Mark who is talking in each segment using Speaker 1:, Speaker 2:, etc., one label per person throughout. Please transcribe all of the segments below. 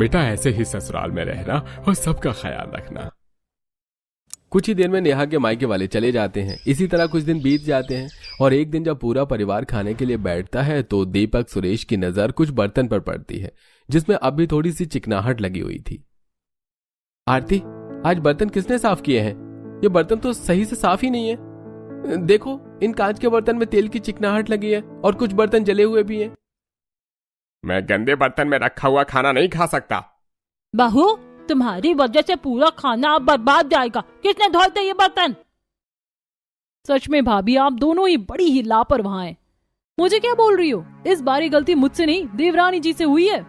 Speaker 1: बेटा ऐसे ही ससुराल में रहना और सबका ख्याल रखना। कुछ ही देर में नेहा के मायके वाले चले जाते हैं। इसी तरह कुछ दिन बीत जाते हैं और एक दिन जब पूरा परिवार खाने के लिए बैठता है तो दीपक सुरेश की नजर कुछ बर्तन पर पड़ती है जिसमें अब भी थोड़ी सी चिकनाहट लगी हुई थी। आरती, आज बर्तन किसने साफ किए हैं? ये बर्तन तो सही से साफ ही नहीं है। देखो, इन कांच के बर्तन में तेल की चिकनाहट लगी है और कुछ बर्तन जले हुए भी हैं। मैं गंदे बर्तन में रखा हुआ खाना नहीं खा सकता।
Speaker 2: बहू, तुम्हारी वजह से पूरा खाना अब बर्बाद जाएगा। किसने धोते ये बर्तन? सच में भाभी, आप दोनों ही बड़ी ही लापरवाह हैं। मुझे क्या बोल रही हो? इस बार ये गलती मुझसे नहीं, देवरानी जी से हुई है।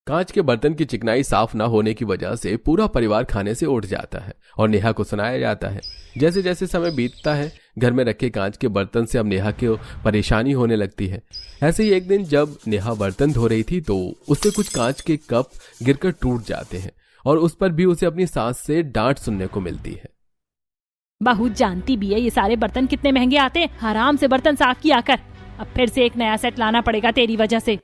Speaker 1: कांच के बर्तन की चिकनाई साफ न होने की वजह से पूरा परिवार खाने से उठ जाता है और नेहा को सुनाया जाता है। जैसे जैसे समय बीतता है, घर में रखे कांच के बर्तन से अब नेहा को परेशानी होने लगती है। ऐसे ही एक दिन जब नेहा बर्तन धो रही थी तो उससे कुछ कांच के कप गिरकर टूट जाते हैं और उस पर भी उसे अपनी सास से डांट सुनने को मिलती है।
Speaker 2: बहू जानती भी है ये सारे बर्तन कितने महंगे आते हैं। आराम से बर्तन साफ किया कर। अब फिर से एक नया सेट लाना पड़ेगा तेरी वजह से।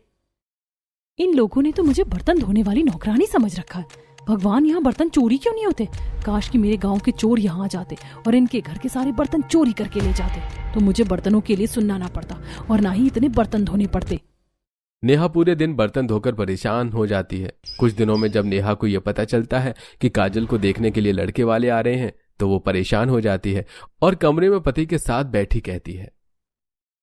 Speaker 2: इन लोगों ने तो मुझे बर्तन धोने वाली नौकरानी समझ रखा है। भगवान, यहाँ बर्तन चोरी क्यों नहीं होते? काश कि मेरे गांव के चोर यहाँ आ जाते और इनके घर के सारे बर्तन चोरी करके ले जाते, तो मुझे बर्तनों के लिए सुनना ना पड़ता और ना ही इतने बर्तन धोने पड़ते।
Speaker 1: नेहा पूरे दिन बर्तन धोकर परेशान हो जाती है। कुछ दिनों में जब नेहा को यह पता चलता है कि काजल को देखने के लिए लड़के वाले आ रहे हैं तो वो परेशान हो जाती है और कमरे में पति के साथ बैठी कहती है,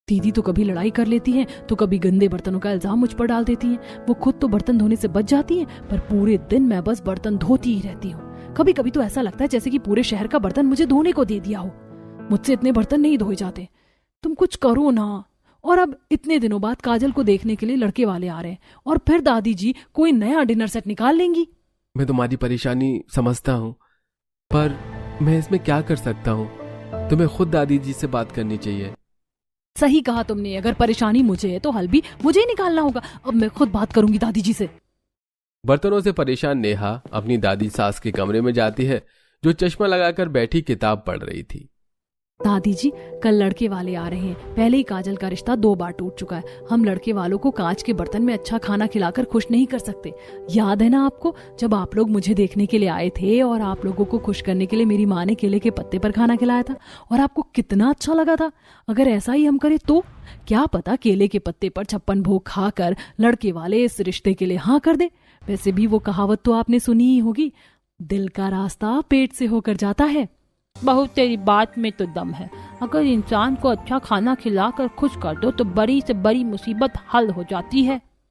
Speaker 2: दीदी तो कभी लड़ाई कर लेती हैं तो कभी गंदे बर्तनों का इल्जाम मुझ पर डाल देती हैं। वो खुद तो बर्तन धोने से बच जाती हैं, पर पूरे दिन मैं बस बर्तन धोती ही रहती हूँ। कभी कभी तो ऐसा लगता है जैसे कि पूरे शहर का बर्तन मुझे धोने को दे दिया हो। मुझसे इतने बर्तन नहीं धोए जाते। तुम कुछ करो ना। और अब इतने दिनों बाद काजल को देखने के लिए लड़के वाले आ रहे हैं और फिर दादी जी कोई नया डिनर सेट निकाल लेंगी।
Speaker 1: मैं तुम्हारी परेशानी समझता हूँ, पर मैं इसमें क्या कर सकता हूँ? तुम्हें खुद दादी जी से बात करनी चाहिए।
Speaker 2: सही कहा तुमने। अगर परेशानी मुझे है तो हल भी मुझे ही निकालना होगा। अब मैं खुद बात करूंगी दादी जी से।
Speaker 1: बर्तनों से परेशान नेहा अपनी दादी सास के कमरे में जाती है, जो चश्मा लगाकर बैठी किताब पढ़ रही थी।
Speaker 2: दादी जी, कल लड़के वाले आ रहे हैं। पहले ही काजल का रिश्ता 2 बार टूट चुका है। हम लड़के वालों को कांच के बर्तन में अच्छा खाना खिलाकर खुश नहीं कर सकते। याद है ना आपको, जब आप लोग मुझे देखने के लिए आए थे और आप लोगों को खुश करने के लिए मेरी माँ ने केले के पत्ते पर खाना खिलाया था और आपको कितना अच्छा लगा था। अगर ऐसा ही हम करें तो क्या पता केले के पत्ते पर 56 भोग खाकर लड़के वाले इस रिश्ते के लिए हाँ कर दे। वैसे भी वो कहावत तो आपने सुनी ही होगी, दिल का रास्ता पेट से होकर जाता है। बहुत तेरी बात में तो दम है। अगर इंसान को अच्छा खाना खिलाकर खुश कर दो तो बड़ी से बड़ी मुसीबत हल हो जाती है।